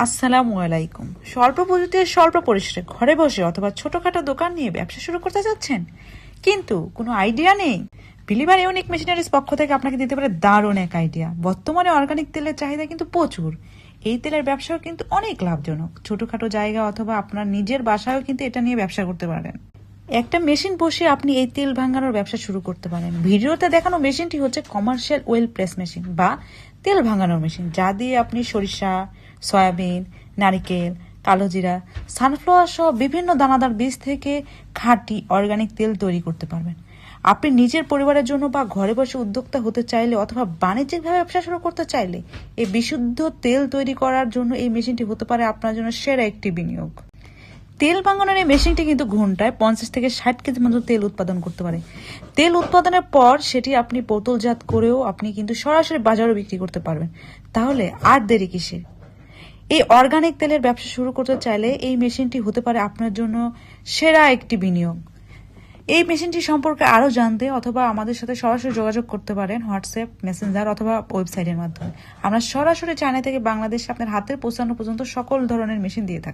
আসসালামু আলাইকুম। স্বল্প পুঁজিতে স্বল্প পরিসরে ঘরে বসে অথবা ছোটখাটো দোকান নিয়ে ব্যবসা শুরু করতে যাচ্ছেন, কিন্তু কোনো আইডিয়া নেই? বিলিভার ইউনিক মেশিনারিজ পক্ষ থেকে আপনাকে দিতে পারে দারুণ এক আইডিয়া। বর্তমানে অর্গানিক তেলের চাহিদা কিন্তু প্রচুর। এই তেলের ব্যবসাও কিন্তু অনেক লাভজনক। ছোটখাটো জায়গা অথবা আপনার নিজের বাসায়ও কিন্তু এটা নিয়ে ব্যবসা করতে পারেন। একটা মেশিন বসে আপনি এই তেল ভাঙানোর ব্যবসা শুরু করতে পারেন। ভিডিওতে দেখানো মেশিনটি হচ্ছে কমার্শিয়াল ওয়েল প্রেস মেশিন বা তেল ভাঙানোর মেশিন, যা দিয়ে আপনি সরিষা, সয়াবিন, নারিকেল, কালোজিরা, সানফ্লাওয়ার সহ বিভিন্ন দানাদার বীজ থেকে খাঁটি অর্গানিক তেল তৈরি করতে পারবেন। আপনি নিজের পরিবারের জন্য বা ঘরে বসে উদ্যোক্তা হতে চাইলে অথবা বাণিজ্যিকভাবে ব্যবসা শুরু করতে চাইলে এই বিশুদ্ধ তেল তৈরি করার জন্য এই মেশিনটি হতে পারে আপনার জন্য সেরা একটি বিনিয়োগ। তেল ভাঙানোর এই মেশিনটি কিন্তু ঘন্টায় 50 থেকে 60 কেজি মতো তেল উৎপাদন করতে পারে। তেল উৎপাদনের পর সেটি আপনি বোতলজাত করেও আপনি কিন্তু সরাসরি বাজারে বিক্রি করতে পারবেন। তাহলে আর দেরি কিসের? এই অর্গানিক তেলের ব্যবসা শুরু করতে চাইলে এই মেশিনটি হতে পারে আপনার জন্য সেরা একটি বিনিয়োগ। এই মেশিনটি সম্পর্কে আরও জানতে অথবা আমাদের সাথে সরাসরি যোগাযোগ করতে পারেন হোয়াটসঅ্যাপ, মেসেঞ্জার অথবা ওয়েবসাইটের মাধ্যমে। আমরা সরাসরি চায়না থেকে বাংলাদেশে আপনার হাতের পৌঁছানো পর্যন্ত সকল ধরনের মেশিন দিয়ে থাকি।